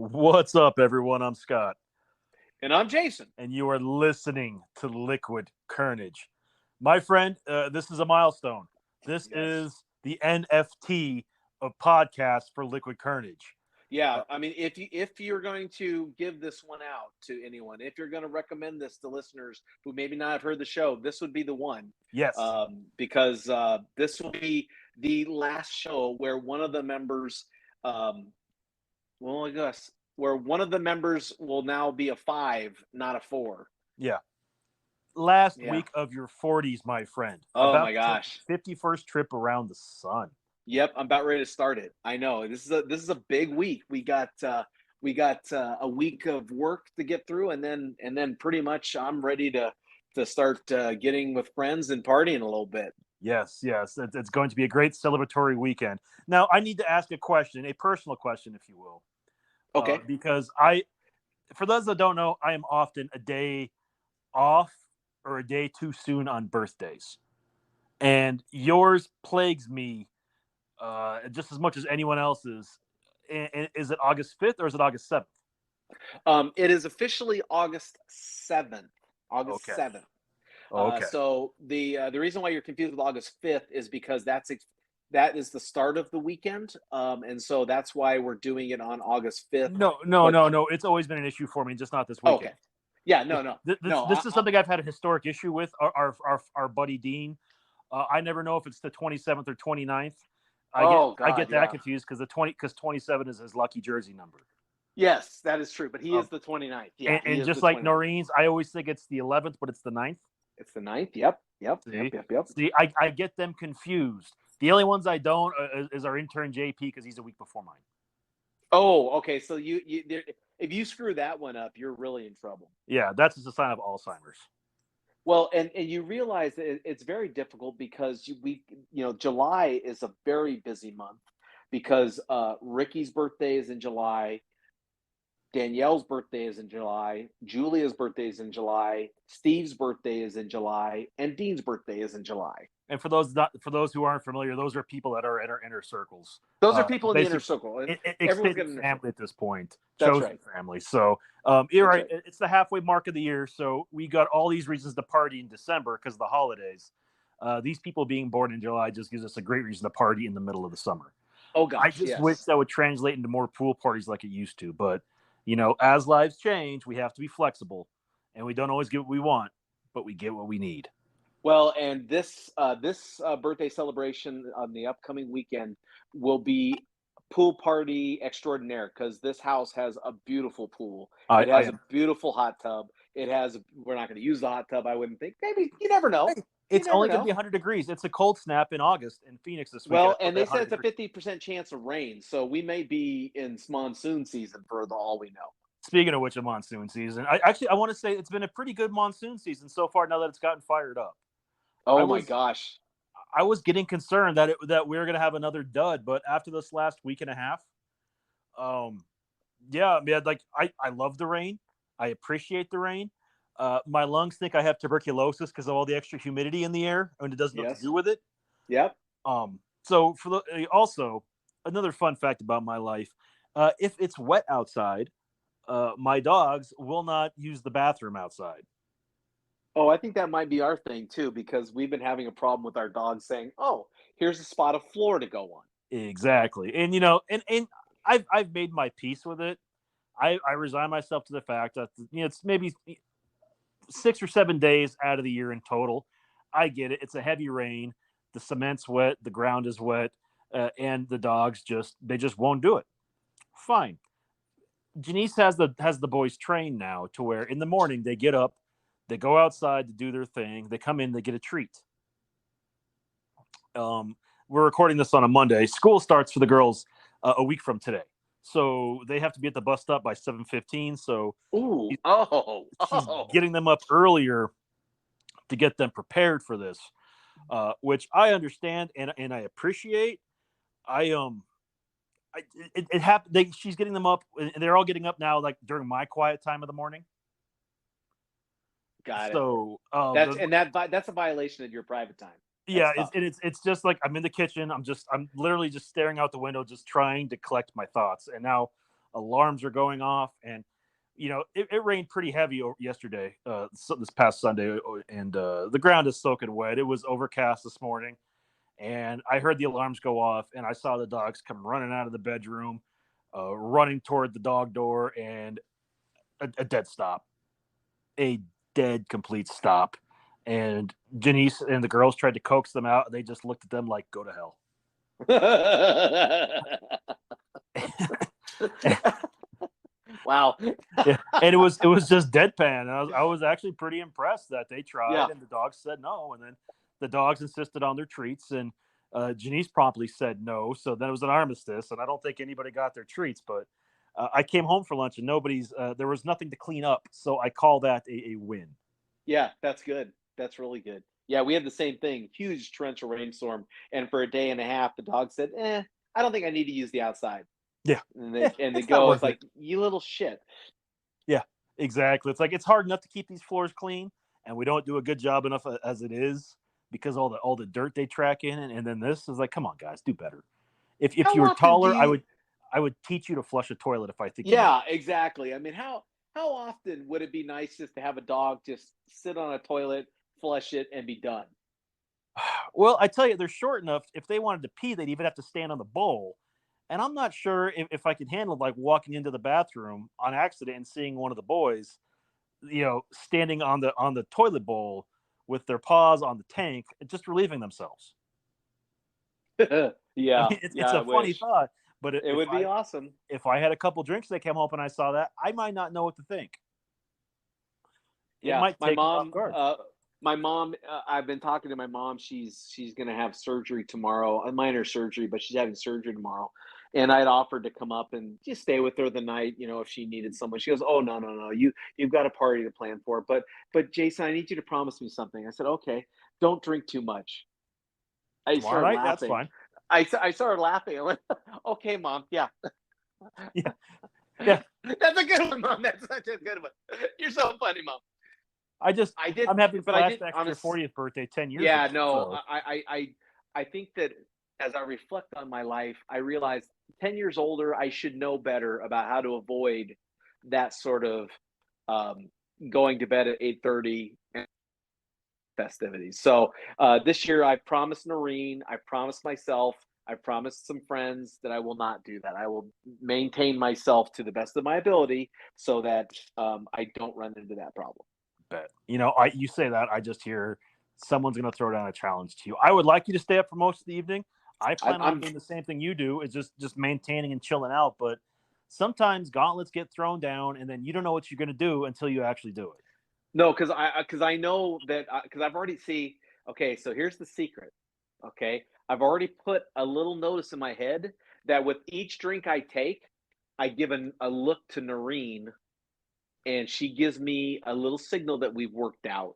What's up, everyone? I'm Scott, And I'm Jason. and you are listening to Liquid Carnage. My friend, this is a milestone. This Yes. is the NFT of podcasts for Liquid Carnage. Yeah, I mean, if you're going to give this one out to anyone, if you're going to recommend this to listeners who maybe not have heard the show, this would be the one, Yes. because this will be the last show where one of the members, um, well, I guess where one of the members will now be a five, not a four. Yeah. Last Yeah. week of your 40s, my friend. Oh About my to take gosh. your 51st trip around the sun. Yep, I'm about ready to start it. I know this is a big week. We got a week of work to get through, and then pretty much I'm ready to start getting with friends and partying a little bit. Yes, yes. It's going to be a great celebratory weekend. Now, I need to ask a question, a personal question, if you will, Okay. because for those that don't know, I am often a day off or a day too soon on birthdays. And yours plagues me just as much as anyone else's. Is it August 5th or is it August 7th? It is officially August 7th. August Okay. 7th. Okay. So the reason why you're confused with August 5th is because that is the start of the weekend, and so that's why we're doing it on August 5th. No, no, But no, no. It's always been an issue for me, just not this weekend. okay, yeah, no, no, This, this, no. this is something I've had a historic issue with. Our buddy Dean. I never know if it's the 27th or 29th. Oh I God, get that yeah. confused because 27 is his lucky jersey number. Yes, that is true. But he Um, is the 29th. Yeah, he and is the just like 29th. Noreen's, I always think it's the 11th, but it's the 9th. It's the 9th. Yep, yep, yep, See, yep, yep. see, I get them confused. The only ones I don't is our intern JP because he's a week before mine. Oh, okay. So if you screw that one up, you're really in trouble. Yeah, that's just a sign of Alzheimer's. Well, and you realize that it's very difficult because July is a very busy month because Ricky's birthday is in July, Danielle's birthday is in July, Julia's birthday is in July, Steve's birthday is in July, and Dean's birthday is in July. And for those who aren't familiar, those are people that are in our inner circles. Those are people in the inner Basically, circle. Everyone's got extended an inner family circle. at this point, That's chosen right. family. So you're That's right. right. It's the halfway mark of the year, so we got all these reasons to party in December because of the holidays. These people being born in July just gives us a great reason to party in the middle of the summer. Oh I gosh, just wish yes. that would translate into more pool parties like it used to. But as lives change, we have to be flexible, and we don't always get what we want, but we get what we need. Well, and this birthday celebration on the upcoming weekend will be pool party extraordinaire because this house has a beautiful pool. It I has a am. beautiful hot tub. We're not going to use the hot tub. I wouldn't think. Maybe you never know. Hey, You it's never only going to be know. 100 degrees. It's a cold snap in August in Phoenix this weekend. Well, and At they 100 said it's a degrees. 50% chance of rain, so we may be in monsoon season for all we know. Speaking of which, a monsoon season. I want to say it's been a pretty good monsoon season so far. Now that it's gotten fired up, I Oh my was gosh. I was getting concerned that we were going to have another dud, but after this last week and a half, um, yeah, I mean, like I love the rain. I appreciate the rain. My lungs think I have tuberculosis because of all the extra humidity in the air, and it doesn't know what to Yes. do with it. Yep. So also another fun fact about my life: if it's wet outside, my dogs will not use the bathroom outside. Oh, I think that might be our thing too, because we've been having a problem with our dogs saying, "Oh, here's a spot of floor to go on." Exactly, and and I've made my peace with it. I resign myself to the fact that it's maybe 6 or 7 days out of the year in total. I get it. It's a heavy rain. The cement's wet. The ground is wet, and the dogs just won't do it. Fine. Janice has the boys trained now to where in the morning they get up, they go outside to do their thing. They come in, they get a treat. We're recording this on a Monday. School starts for the girls a week from today, so they have to be at the bus stop by 7:15. So Ooh. Oh. she's Oh. getting them up earlier to get them prepared for this, which I understand and I appreciate. I it happened. She's getting them up, and they're all getting up now, like during my quiet time of the morning. Got it. So That's a violation of your private time. yeah, That's tough. it's just like I'm in the kitchen. I'm literally just staring out the window, just trying to collect my thoughts. And now alarms are going off, and it rained pretty heavy yesterday, this past Sunday, and the ground is soaking wet. It was overcast this morning, and I heard the alarms go off, and I saw the dogs come running out of the bedroom, running toward the dog door, and a dead stop, a dead complete stop. And Janice and the girls tried to coax them out, and they just looked at them like, "Go to hell." Wow. Yeah. And it was just deadpan. I was actually pretty impressed that they tried, and the dogs said no, and then the dogs insisted on their treats, and Janice promptly said no. So then it was an armistice, and I don't think anybody got their treats. But I came home for lunch, and there was nothing to clean up, so I call that a win. Yeah, that's good. That's really good. Yeah, we had the same thing. Huge torrential rainstorm, and for a day and a half, the dog said, I don't think I need to use the outside." Yeah. And Yeah, they it's go, it's like, "You little shit." Yeah, exactly. It's like it's hard enough to keep these floors clean, and we don't do a good job enough as it is, because all the dirt they track in, and then this is like, come on, guys, do better. If How you were often do taller, you I would teach you to flush a toilet if I think you Yeah, exactly. I mean, how often would it be nice just to have a dog just sit on a toilet, flush it, and be done? Well, I tell you, they're short enough. If they wanted to pee, they'd even have to stand on the bowl. And I'm not sure if I could handle like walking into the bathroom on accident and seeing one of the boys, standing on the toilet bowl with their paws on the tank, just relieving themselves. I Yeah, mean, it's yeah, I a funny wish. thought, but It would be awesome. if I had a couple drinks, they came home and I saw that, I might not know what to think. It Yeah, might take me off guard. my mom. I've been talking to my mom. She's gonna have surgery tomorrow, a minor surgery, but she's having surgery tomorrow. And I'd offered to come up and just stay with her the night, if she needed someone. She goes, "Oh, no, no, no, you've got a party to plan for, but Jason, I need you to promise me something." I said, "Okay, don't drink too much." I Tomorrow started night, that's laughing. fine. I started laughing. I went, "Okay, mom, yeah." Yeah, yeah. That's a good one, mom. That's such a good one. You're so funny, mom. I did, I'm having but I did flashbacks to your honest. 40th birthday 10 years Yeah, ago. no, So I think that as I reflect on my life, I realized 10 years older, I should know better about how to avoid that sort of um, going to bed at 8:30 and festivities. So this year, I promised Noreen, I promised myself, I promised some friends that I will not do that. I will maintain myself to the best of my ability so that I don't run into that problem. bet. You say that, I just hear someone's going to throw down a challenge to you. I would like you to stay up for most of the evening. I plan on I'm doing the same thing you do, is just maintaining and chilling out. But sometimes gauntlets get thrown down, and then you don't know what you're going to do until you actually do it. No, because I know that because I've already see. Okay, so here's the secret. Okay, I've already put a little notice in my head that with each drink I take, I give a look to Noreen, and she gives me a little signal that we've worked out.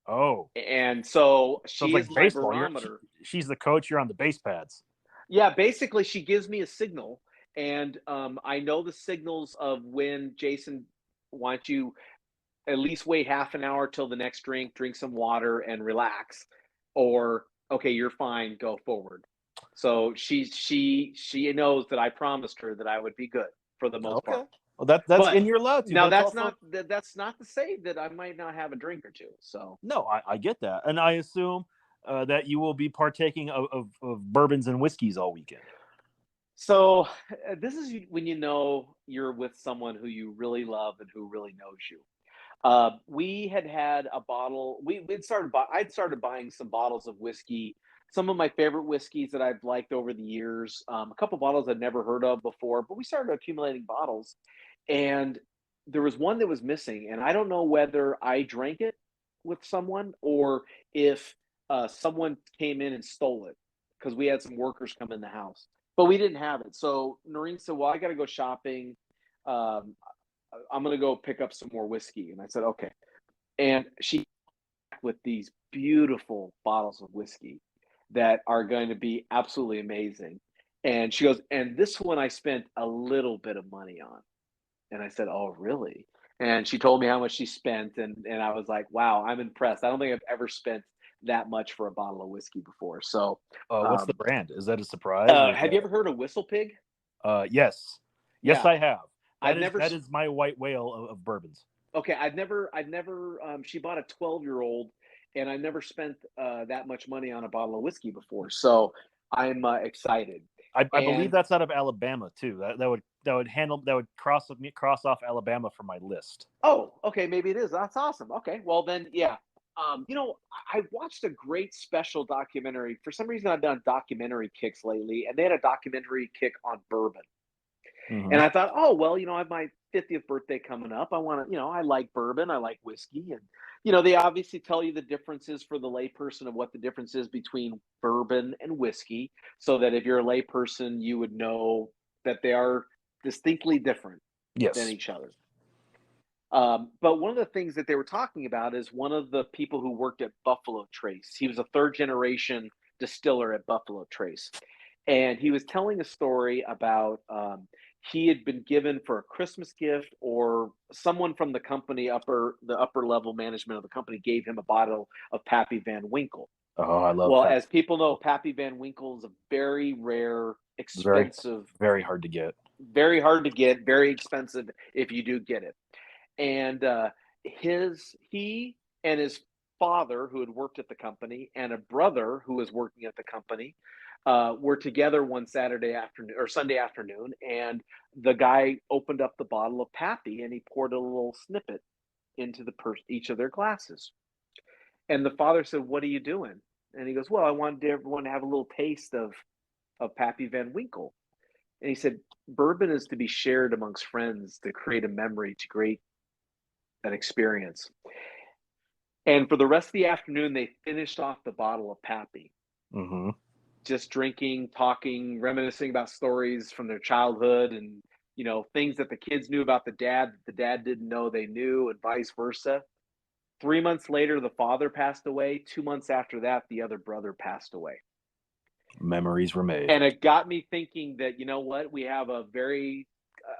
Oh, And so so it's she is like my baseball. barometer. She's the coach. You're on the base pads. Yeah, basically, she gives me a signal, and I know the signals of when Jason wants you at least wait half an hour till the next drink some water and relax, or okay, you're fine, go forward. So she knows that I promised her that I would be good for the most Okay. part. Well, that's But and you're allowed to, now but it's also that's not to say that I might not have a drink or two. So no. I get that, and I assume that you will be partaking of bourbons and whiskeys all weekend. so this is when you know you're with someone who you really love and who really knows you. We had a bottle. We'd started. I'd started buying some bottles of whiskey. Some of my favorite whiskeys that I've liked over the years. A couple bottles I'd never heard of before, but we started accumulating bottles, and there was one that was missing. And I don't know whether I drank it with someone or if someone came in and stole it because we had some workers come in the house, but we didn't have it. So Noreen said, "Well, I got to go shopping. Um, I'm gonna go pick up some more whiskey." And I said, "Okay." And she with these beautiful bottles of whiskey that are going to be absolutely amazing. And she goes, "And this one I spent a little bit of money on." And I said, "Oh, really?" And she told me how much she spent, and I was like, "Wow, I'm impressed. I don't think I've ever spent that much for a bottle of whiskey before." So, What's the brand? Is that a surprise, or is have you that? ever heard of Whistle Pig? Yes. Yes, Yeah. I have. I've never. That is my white whale of bourbons. Okay, I've never. She bought a 12-year-old, and I never spent that much money on a bottle of whiskey before. So I'm excited. I believe And that's out of Alabama too. That would cross off Alabama from my list. oh, okay, maybe it is. That's awesome. Okay, well then, yeah. I watched a great special documentary. For some reason, I've been on documentary kicks lately, and they had a documentary kick on bourbon. Hmm. And I thought, oh, well, I have my 50th birthday coming up. I want to, I like bourbon, I like whiskey. And, they obviously tell you the differences for the layperson of what the difference is between bourbon and whiskey, so that if you're a layperson, you would know that they are distinctly different than Yes. each other. But one of the things that they were talking about is one of the people who worked at Buffalo Trace. He was a third generation distiller at Buffalo Trace. And he was telling a story about he had been given for a Christmas gift, or someone from the company, the upper level management of the company, gave him a bottle of Pappy Van Winkle. Oh, I love Well, that. as people know, Pappy Van Winkle is a very rare, It's very, expensive, very hard to get. very hard to get, very expensive if you do get it. And he and his father, who had worked at the company, and a brother who was working at the company, were together one Saturday afternoon or Sunday afternoon, and the guy opened up the bottle of Pappy and he poured a little snippet into each of their glasses. And the father said, "What are you doing?" And he goes, "Well, I wanted everyone to have a little taste of Pappy Van Winkle." And he said, "Bourbon is to be shared amongst friends, to create a memory, to create an experience." And for the rest of the afternoon, they finished off the bottle of Pappy, Hmm. just drinking, talking, reminiscing about stories from their childhood, and things that the kids knew about the dad that the dad didn't know they knew, and vice versa. 3 months later, the father passed away. 2 months after that, the other brother passed away. Memories were made. And it got me thinking that, what, we have a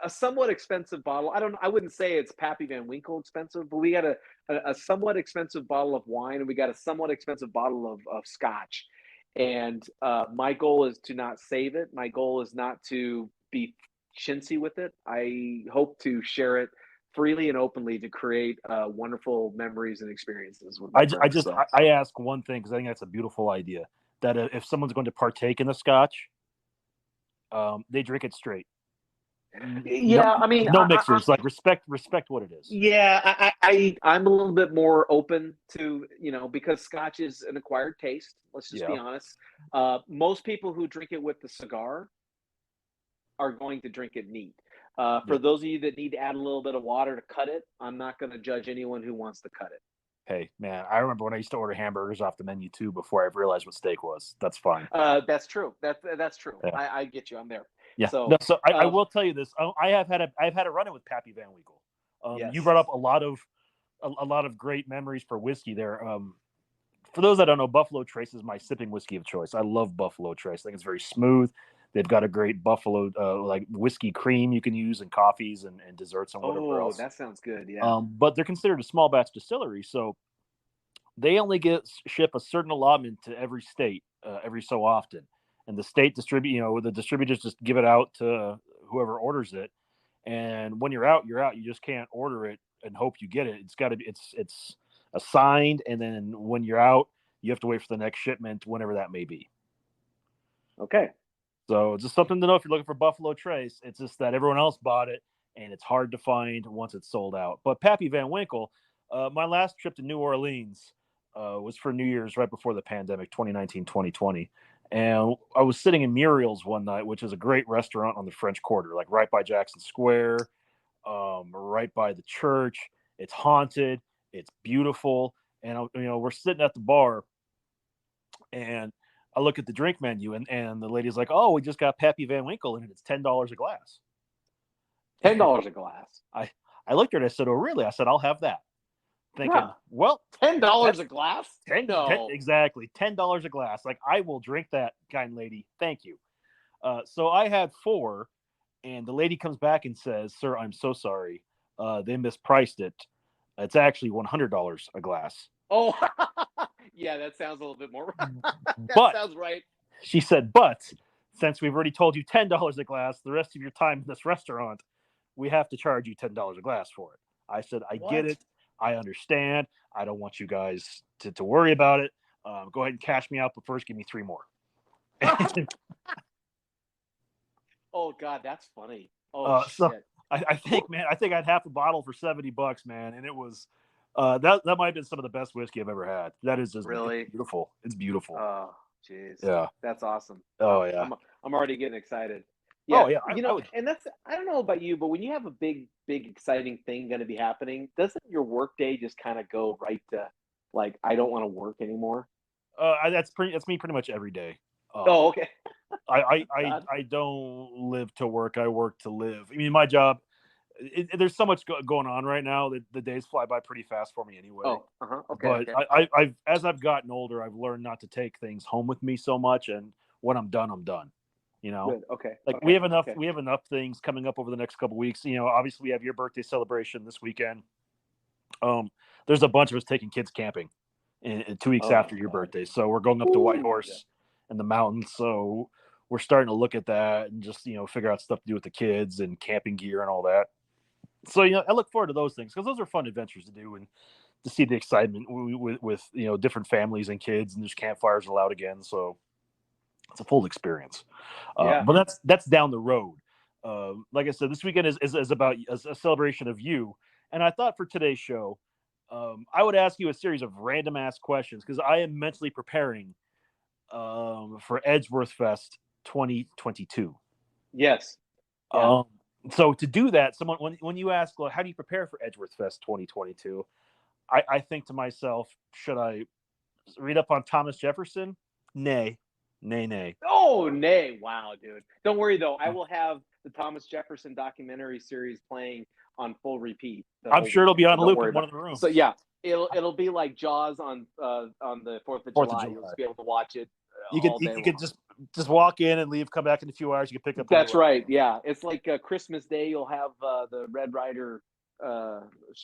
somewhat expensive bottle. I wouldn't say it's Pappy Van Winkle expensive, but we got a somewhat expensive bottle of wine, and we got a somewhat expensive bottle of scotch. And my goal is to not save it. My goal is not to be chintzy with it. I hope to share it freely and openly to create wonderful memories and experiences with my friends. So. I ask one thing because I think that's a beautiful idea. That if someone's going to partake in the scotch, they drink it straight. No, Yeah, I mean, no mixers. Like respect what it is. yeah, I'm a little bit more open to, because scotch is an acquired taste. Let's just be Yeah. honest. Most people who drink it with the cigar are going to drink it neat. For Yeah. those of you that need to add a little bit of water to cut it, I'm not going to judge anyone who wants to cut it. Hey, man, I remember when I used to order hamburgers off the menu too before I realized what steak was. That's fine. That's true. That's true. Yeah. I get you. I'm there. Yeah. So, No, so I will tell you this. I've had a run in with Pappy Van Winkle. yes. You brought up a lot of great memories for whiskey there. For those that don't know, Buffalo Trace is my sipping whiskey of choice. I love Buffalo Trace. I think it's very smooth. They've got a great Buffalo like whiskey cream you can use in coffees and desserts and whatever else. Oh, that sounds good. Yeah. But they're considered a small batch distillery, so they only ship a certain allotment to every state every so often, and the state the distributors just give it out to whoever orders it. And when you're out, you're out. You just can't order it and hope you get it. It's got to be it's assigned, and then when you're out, you have to wait for the next shipment, whenever that may be. Okay. So it's just something to know if you're looking for Buffalo Trace. It's just that everyone else bought it, and it's hard to find once it's sold out. But Pappy Van Winkle, my last trip to New Orleans was for New Year's right before the pandemic, 2019, 2020. And I was sitting in Muriel's one night, which is a great restaurant on the French Quarter, like right by Jackson Square, right by the church. It's haunted. It's beautiful. And, we're sitting at the bar, and I look at the drink menu, and the lady's like, "Oh, we just got Pappy Van Winkle, and it's $10 a glass." $10 a glass. I looked at her and I said, "Oh, really?" I said, "I'll have that." Thinking, Yeah. well, $10 a glass? No. Exactly. $10 a glass. Like, I will drink that, kind lady. Thank you. So I had 4, and the lady comes back and says, "Sir, I'm so sorry. They mispriced it. It's actually $100 a glass." Oh, yeah, that sounds a little bit more. That But sounds right. she said, "But since we've already told you $10 a glass, the rest of your time in this restaurant, we have to charge you $10 a glass for it. I said, I get What? it. I understand. I don't want you guys to worry about it. Go ahead and cash me out, but first give me 3 more. Oh God, that's funny. Oh So shit. I think, man, I think I had half a bottle for $70, man, and it was that might have been some of the best whiskey I've ever had. That is just Really? it's beautiful. It's beautiful. Oh, jeez. Yeah. That's awesome. Oh Wow. yeah. I'm already getting excited. Oh Yeah, yeah. you I know, would. and that's I don't know about you, but when you have a big, exciting thing going to be happening, doesn't your work day just kind of go right to like I don't want to work anymore? That's me pretty much every day. Oh, okay. God. I don't live to work. I work to live. I mean, my job. There's so much going on right now that the days fly by pretty fast for me anyway. Oh, uh-huh. Okay, But okay. I've as I've gotten older, I've learned not to take things home with me so much, and when I'm done, I'm done. You know, Good. Okay. like Okay. Okay. we have enough things coming up over the next couple weeks. You know, obviously we have your birthday celebration this weekend. Um, there's a bunch of us taking kids camping in 2 weeks Oh after your God. birthday, so we're going up to Ooh, yeah. Whitehorse in the mountains. So we're starting to look at that and just figure out stuff to do with the kids and camping gear and all that. So I look forward to those things because those are fun adventures to do and to see the excitement with different families and kids, and there's campfires allowed again. So it's a full experience. Yeah. But that's down the road. Like I said, this weekend is about a celebration of you. And I thought for today's show, I would ask you a series of random ass questions because I am mentally preparing for Edgeworth Fest 2022. Yes. Yeah. Um, so to do that, someone when you ask, well, how do you prepare for Edgeworth Fest 2022? I think to myself, should I read up on Thomas Jefferson? Nay, nay, nay. Oh, nay. Wow, dude. Don't worry though. I will have the Thomas Jefferson documentary series playing on full repeat the I'm whole sure it'll be weekend. So on don't loop worry in one about of the rooms. So yeah, it'll be like Jaws on the 4th of Fourth of July. July. You'll just be able to watch it You all could day you long. could just walk in and leave, come back in a few hours. You can pick up. That's right. Yeah, it's like Christmas Day. You'll have the Red Ryder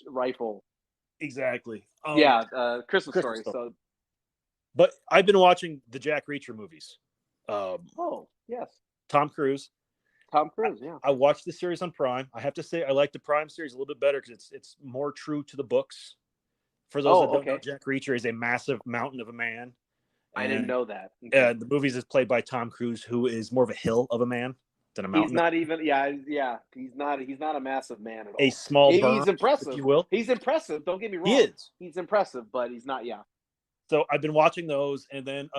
rifle. Exactly. Yeah, Christmas Christmas Story. stuff. So, But I've been watching the Jack Reacher movies. oh yes, Tom Cruise. Tom Cruise. Yeah. I watched the series on Prime. I have to say I like the Prime series a little bit better because it's more true to the books. For those Oh, that don't know, okay. Jack Reacher is a massive mountain of a man. I didn't And know that. Okay. the movies is played by Tom Cruise, who is more of a hill of a man than a He's mountain. not even. Yeah, yeah. He's not a massive man at all. A small burn, He's impressive. if you will. He's impressive. Don't get me wrong. He is. He's impressive, but he's not. Yeah. So I've been watching those, and then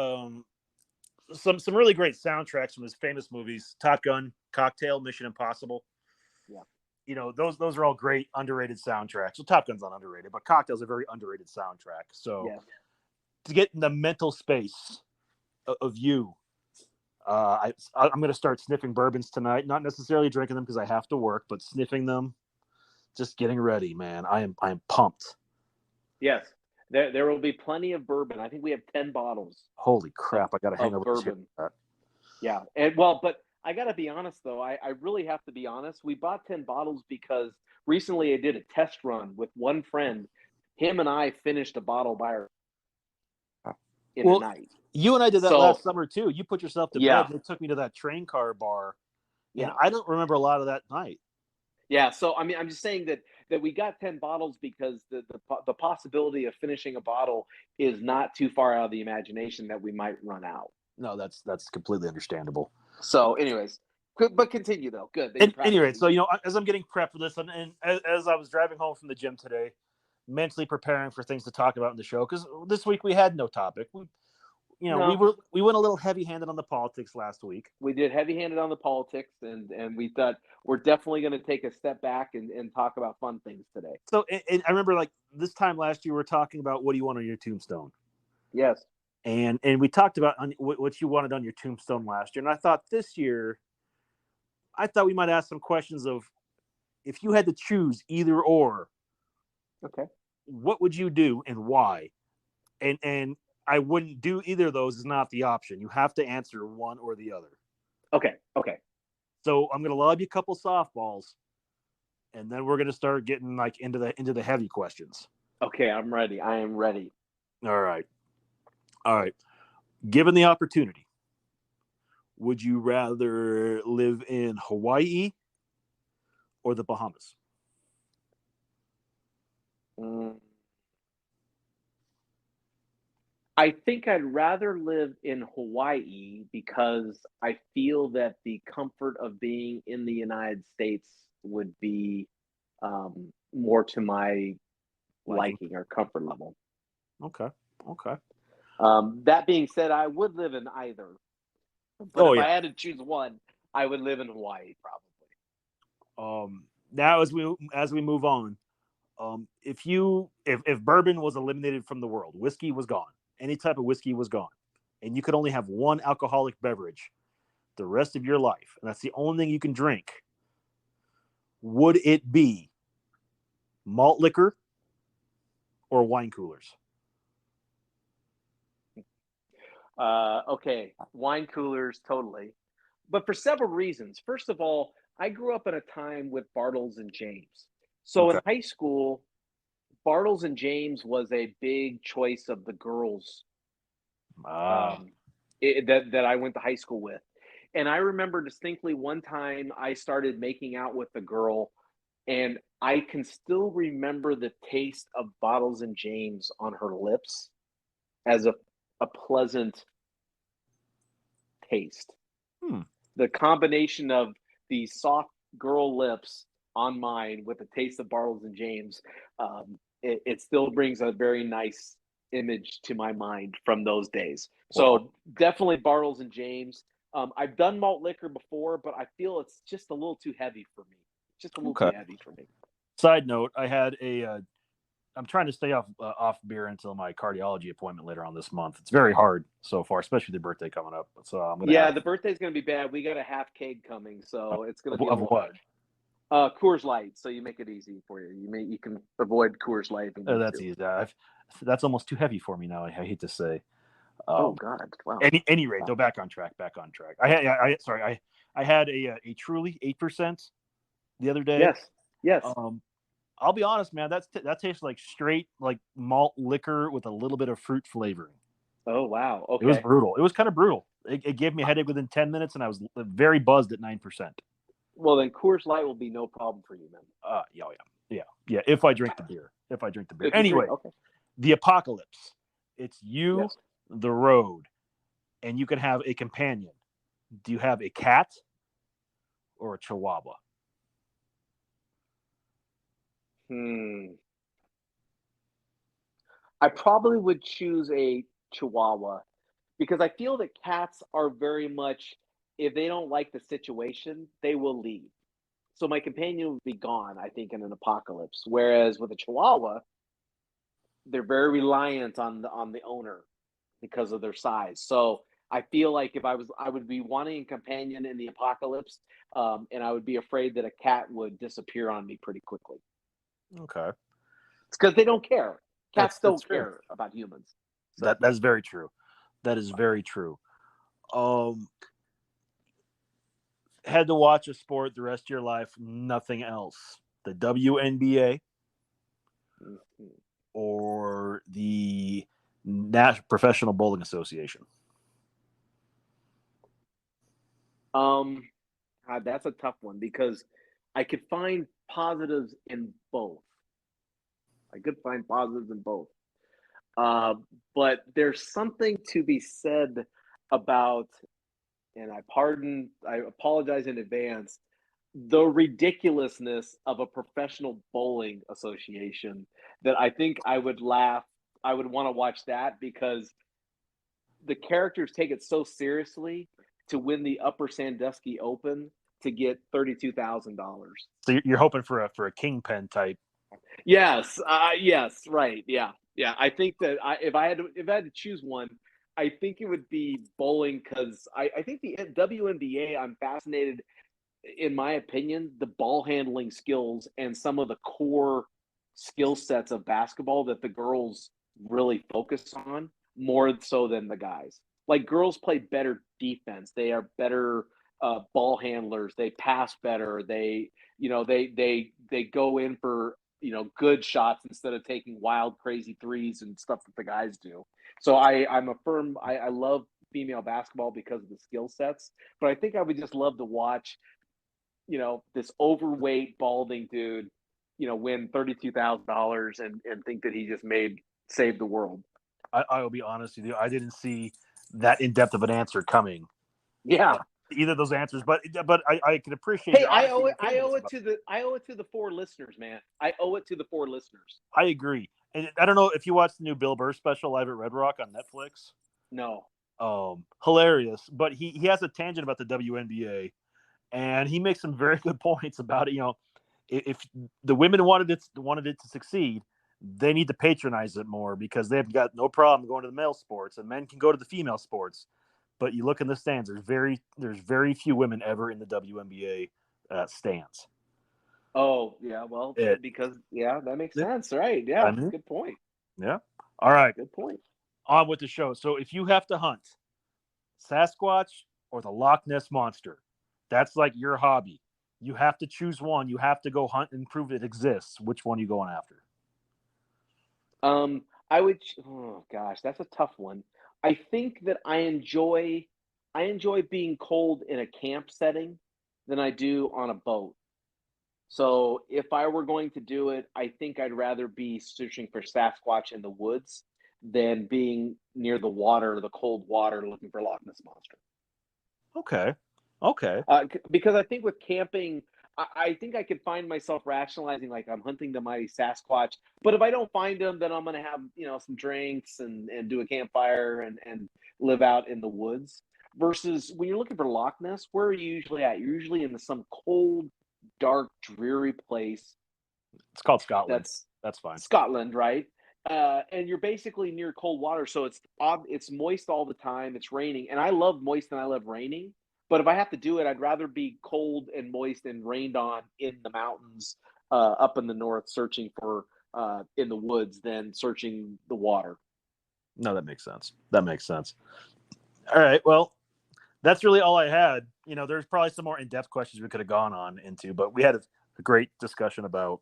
some really great soundtracks from his famous movies: Top Gun, Cocktail, Mission Impossible. Yeah. Those are all great underrated soundtracks. Well, Top Gun's not underrated, but Cocktail's a very underrated soundtrack. So Yeah. to get in the mental space of you, I'm going to start sniffing bourbons tonight. Not necessarily drinking them because I have to work, but sniffing them, just getting ready, man. I am pumped. Yes. There will be plenty of bourbon. I think we have 10 bottles. Holy crap! I got to hang over bourbon. Yeah. And but I got to be honest though. I really have to be honest. We bought 10 bottles because recently I did a test run with one friend. Him and I finished a bottle by in a night. You and I did that last summer too. You put yourself to bed. They took me to that train car bar. And I don't remember a lot of that night. Yeah, so I mean, I'm just saying that we got 10 bottles because the possibility of finishing a bottle is not too far out of the imagination that we might run out. No, that's completely understandable. So, anyways, but continue though. Good. Anyway, so as I'm getting prepped for this, and as I was driving home from the gym today, mentally preparing for things to talk about in the show, because this week we had no topic. We went a little heavy-handed on the politics last week. We did heavy-handed on the politics, and we thought we're definitely going to take a step back and talk about fun things today. So, and I remember like this time last year, we were talking about what do you want on your tombstone? Yes. And we talked about what you wanted on your tombstone last year. And I thought this year, we might ask some questions of if you had to choose either or. Okay. What would you do and why? And I wouldn't do either of those is not the option. You have to answer one or the other. Okay. So I'm going to lob you a couple softballs, and then we're going to start getting like into the heavy questions. Okay, I'm ready. I am ready. All right. Given the opportunity, Would you rather live in Hawaii or the Bahamas? I think I'd rather live in Hawaii because I feel that the comfort of being in the United States would be more to my Liking. liking or comfort level. Okay. Okay. That being said, I would live in either, but Oh if yeah. I had to choose one, I would live in Hawaii probably. Now as we move on, if bourbon was eliminated from the world, whiskey was gone. Any type of whiskey was gone, and you could only have one alcoholic beverage the rest of your life, and that's the only thing you can drink. Would it be malt liquor or wine coolers? Okay, wine coolers, totally. But for several reasons. First of all, I grew up at a time with Bartles and James. So Okay. in high school, Bartles and James was a big choice of the girls Ah. um, that I went to high school with. And I remember distinctly one time I started making out with a girl, and I can still remember the taste of Bottles and James on her lips as a pleasant taste. Hmm. The combination of the soft girl lips on mine with the taste of Bartles and James, it still brings a very nice image to my mind from those days. Well, So definitely Bartles and James. I've done malt liquor before, but I feel it's just a little too heavy for me. Just a little okay. too heavy for me. Side note: I had a. I'm trying to stay off beer until my cardiology appointment later on this month. It's very hard so far, especially the birthday coming up. So I'm gonna Yeah, have the birthday's gonna be bad. We got a half keg coming, so it's gonna be a of little what? hard. Coors Light, so you make it easy for you. You can avoid Coors Light if you need That's to. easy. That's almost too heavy for me now. I hate to say. Oh Um, God, wow. any rate, Wow. though, back on track. Back on track. I had a Truly 8% the other day. Yes, yes. Um, I'll be honest, man. That tastes like straight like malt liquor with a little bit of fruit flavoring. Oh wow. It was Okay. brutal. It was kind of brutal. It gave me a headache within 10 minutes, and I was very buzzed at 9%. Well, then Coors Light will be no problem for you, man. Yeah, yeah. If I drink the beer, If you drink, Anyway, okay. the apocalypse. It's you, Yes. the road, and you can have a companion. Do you have a cat or a chihuahua? Hmm. I probably would choose a Chihuahua because I feel that cats are very much, if they don't like the situation, they will leave. So my companion would be gone, I think, in an apocalypse. Whereas with a Chihuahua, they're very reliant on the owner because of their size. So I feel like if I would be wanting a companion in the apocalypse, and I would be afraid that a cat would disappear on me pretty quickly. Okay, It's because they don't care. Cats that's don't fair. care about humans. So That's very true. That is very true. Um, had to watch a sport the rest of your life, nothing else. The WNBA mhm. or the National Professional Bowling Association. um, that's a tough one because I could find positives in both. I could find positives in both. Uh, but there's something to be said about, and I apologize in advance, the ridiculousness of a professional bowling association that I think I would laugh. I would want to watch that because the characters take it so seriously to win the Upper Sandusky Open to get $32,000. So you're hoping for a kingpin type. Yes, yes, right, yeah, yeah. I think that if I had to choose one, I think it would be bowling because I think the WNBA. I'm fascinated, in my opinion, the ball handling skills and some of the core skill sets of basketball that the girls really focus on more so than the guys. Like girls play better defense. They are better ball handlers. They pass better. They go in for good shots instead of taking wild crazy threes and stuff that the guys do. So I'm a firm. I love female basketball because of the skill sets, but I think I would just love to watch, this overweight, balding dude, win $32,000 and think that he just saved the world. I will be honest with you. I didn't see that in depth of an answer coming. Yeah. Either of those answers, but I can appreciate. Hey, your I honesty owe and it. I owe candidness it about to the 4 listeners, man. I owe it to the 4 listeners. I agree, and I don't know if you watched the new Bill Burr special live at Red Rock on Netflix. No. Hilarious, but he has a tangent about the WNBA, and he makes some very good points about it. If the women wanted it to succeed, they need to patronize it more because they've got no problem going to the male sports, and men can go to the female sports. But you look in the stands, there's very few women ever in the WNBA stands. Oh, yeah, well, because that makes sense, right? Yeah, good point. Yeah. All right. Good point. On with the show. So if you have to hunt Sasquatch or the Loch Ness Monster, that's like your hobby. You have to choose one. You have to go hunt and prove it exists. Which one are you going after? I would. Oh gosh, that's a tough one. I think that I enjoy being cold in a camp setting than I do on a boat. So if I were going to do it, I think I'd rather be searching for Sasquatch in the woods than being near the water, the cold water, looking for Loch Ness Monster. Okay. Because I think with camping, I think I could find myself rationalizing like I'm hunting the mighty Sasquatch. But if I don't find him, then I'm going to have some drinks and do a campfire and live out in the woods. Versus when you're looking for Loch Ness, where are you usually at? You're usually in some cold, dark, dreary place. It's called Scotland. That's fine. Scotland, right? And you're basically near cold water, so it's moist all the time. It's raining, and I love moist and I love raining. But if I have to do it, I'd rather be cold and moist and rained on in the mountains up in the north, searching for in the woods than searching the water. No, that makes sense. All right, well, that's really all I had. There's probably some more in-depth questions we could have gone on into, but we had a great discussion about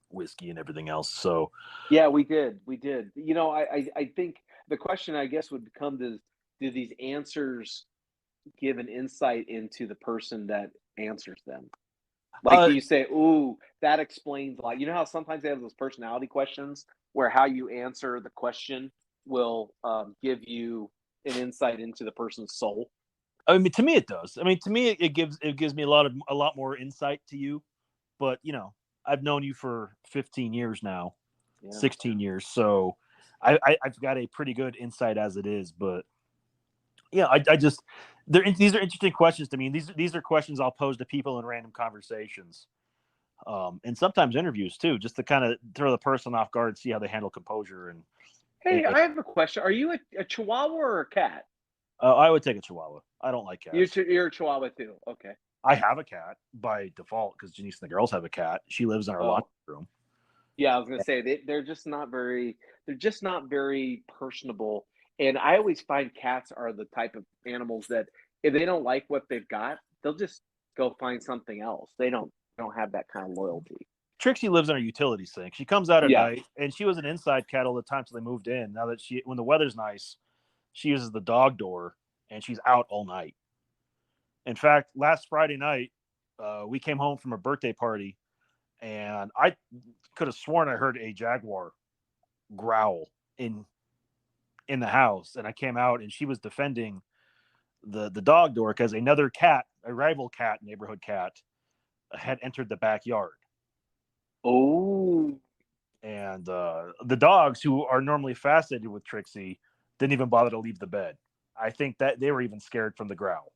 whiskey and everything else. So yeah, we did. I think the question, I guess, would come to, do these answers give an insight into the person that answers them? Like, do you say, ooh, that explains a lot? You know how sometimes they have those personality questions where how you answer the question will give you an insight into the person's soul? I mean, to me, it does. I mean, to me, it gives me a lot more insight to you. But I've known you for 15 years now, 16 years, so I've got a pretty good insight as it is. But I just these are interesting questions to me. These are questions I'll pose to people in random conversations, and sometimes interviews too, just to kind of throw the person off guard, see how they handle composure. And hey, I have a question. Are you a Chihuahua or a cat? I would take a Chihuahua. I don't like cats. You're a Chihuahua too. Okay. I have a cat by default because Janice and the girls have a cat. She lives in our laundry room. Yeah, I was gonna say they're just not very personable. And I always find cats are the type of animals that if they don't like what they've got, they'll just go find something else. They don't have that kind of loyalty. Trixie lives in her utility sink. She comes out at night, and she was an inside cat all the time till they moved in. Now that when the weather's nice, she uses the dog door, and she's out all night. In fact, last Friday night, we came home from a birthday party, and I could have sworn I heard a jaguar growl in the house. And I came out, and she was defending the dog door because another cat, a rival cat, neighborhood cat, had entered the backyard. Oh. And the dogs, who are normally fascinated with Trixie, didn't even bother to leave the bed. I think that they were even scared from the growl.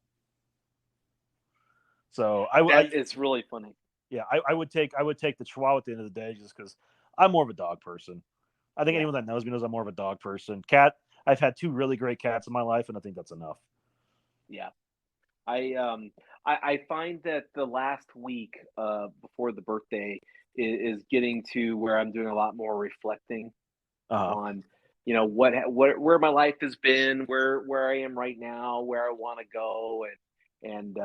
So it's really funny. Yeah, I would take the Chihuahua at the end of the day just because I'm more of a dog person. I think anyone that knows me knows I'm more of a dog person. Cat, I've had 2 really great cats in my life, and I think that's enough. Yeah. I find that the last week before the birthday is getting to where I'm doing a lot more reflecting on where my life has been, where I am right now, where I want to go, and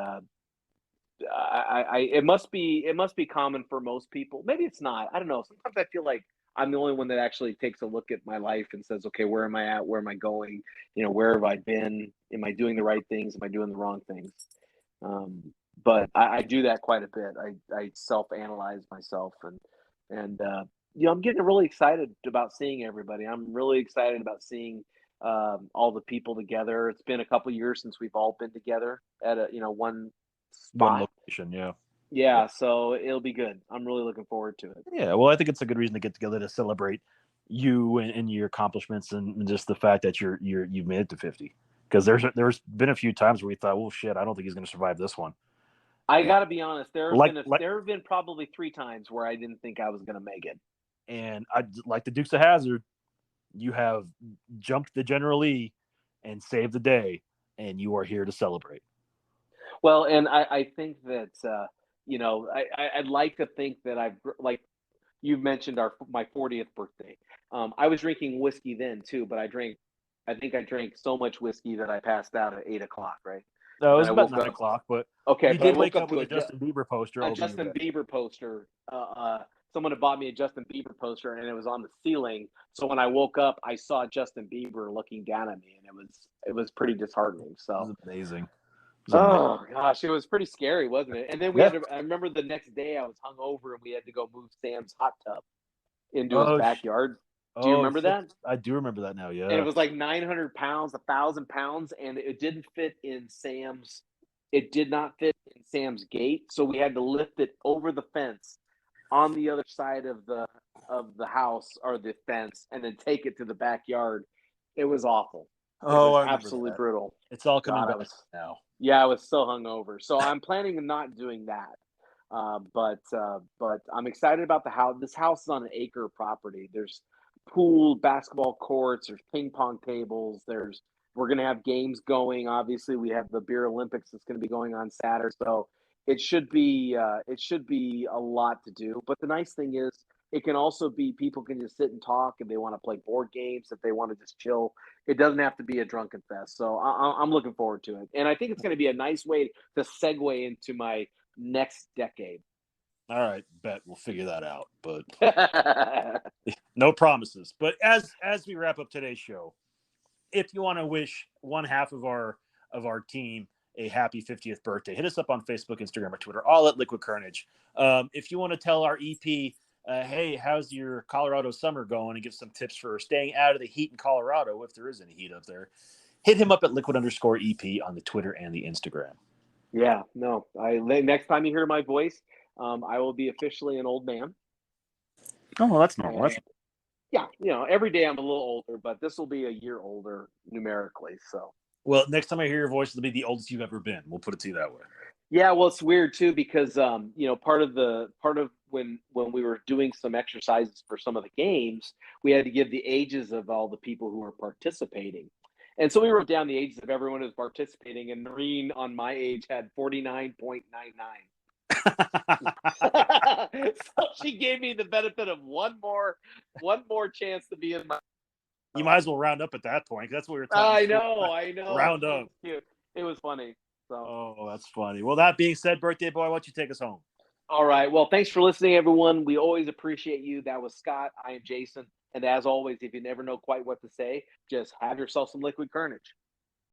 it must be common for most people. Maybe it's not. I don't know. Sometimes I feel like I'm the only one that actually takes a look at my life and says, okay, where am I at? Where am I going? Where have I been? Am I doing the right things? Am I doing the wrong things? Um, but I do that quite a bit. I self-analyze myself and I'm getting really excited about seeing everybody. I'm really excited about seeing all the people together. It's been a couple years since we've all been together at one One spot. location, yeah. Yeah, so it'll be good. I'm really looking forward to it. Yeah, well, I think it's a good reason to get together to celebrate you and your accomplishments and just the fact that you've made it to 50. Because there's been a few times where we thought, well, shit, I don't think he's going to survive this one. I And got to be honest. like There have been probably 3 times where I didn't think I was going to make it. and I like the Dukes of Hazard. You have jumped the General Lee and saved the day, and you are here to celebrate. Well, and I think that I'd like to think that I've like you mentioned my 40th birthday. I was drinking whiskey then too, but I think I drank so much whiskey that I passed out at 8 o'clock, right? No, it was And I about woke 9 up. o'clock, but Okay, you but I did woke wake up up to with a Justin Bieber poster a all over your Justin bed. Bieber poster. Someone had bought me a Justin Bieber poster, and it was on the ceiling. So when I woke up, I saw Justin Bieber looking down at me, and it was pretty disheartening. It So, was amazing. oh gosh, it was pretty scary, wasn't it? And then Yeah. I remember the next day I was hungover, and we had to go move Sam's hot tub into his Oh, backyard. Do you remember shit. that? I do remember that now. And it Yeah. was like 900 pounds, 1,000 pounds, and it didn't fit in Sam's. It did not fit in Sam's gate, so we had to lift it over the fence on the other side of the house or the fence, and then take it to the backyard. It was awful. It Oh, was I remember absolutely that. brutal. It's all coming God, back now. I was so hungover. So I'm planning on not doing that. But I'm excited about the house. This house is on an acre property. There's pool, basketball courts, there's ping pong tables, we're gonna have games going. Obviously, we have the beer Olympics that's gonna be going on Saturday. So it should be a lot to do. But the nice thing is it can also be people can just sit and talk if they want to play board games, if they want to just chill. It doesn't have to be a drunken fest. So I'm looking forward to it. And I think it's going to be a nice way to segue into my next decade. All right, bet we'll figure that out, but no promises. But as we wrap up today's show, if you want to wish one half of our team a happy 50th birthday, hit us up on Facebook, Instagram, or Twitter, all at Liquid Carnage. If you want to tell our EP, hey, how's your Colorado summer going, and give some tips for staying out of the heat in Colorado, if there is any heat up there, hit him up at liquid_EP on the Twitter and the Instagram. Yeah, no. Next time you hear my voice, I will be officially an old man. Oh, well, that's normal. Yeah, every day I'm a little older, but this will be a year older numerically. So, well, next time I hear your voice, it'll be the oldest you've ever been. We'll put it to you that way. Yeah, well, it's weird too because part of when we were doing some exercises for some of the games, we had to give the ages of all the people who were participating. And so we wrote down the ages of everyone who's participating, and Noreen on my age had 49.99. So she gave me the benefit of one more chance to be in my. You might as well round up at that point. That's what we were talking. I know. Round up. It was funny. So. Oh, that's funny. Well, that being said, birthday boy, why don't you take us home? All right. Well, thanks for listening, everyone. We always appreciate you. That was Scott. I am Jason. And as always, if you never know quite what to say, just have yourself some Liquid Carnage.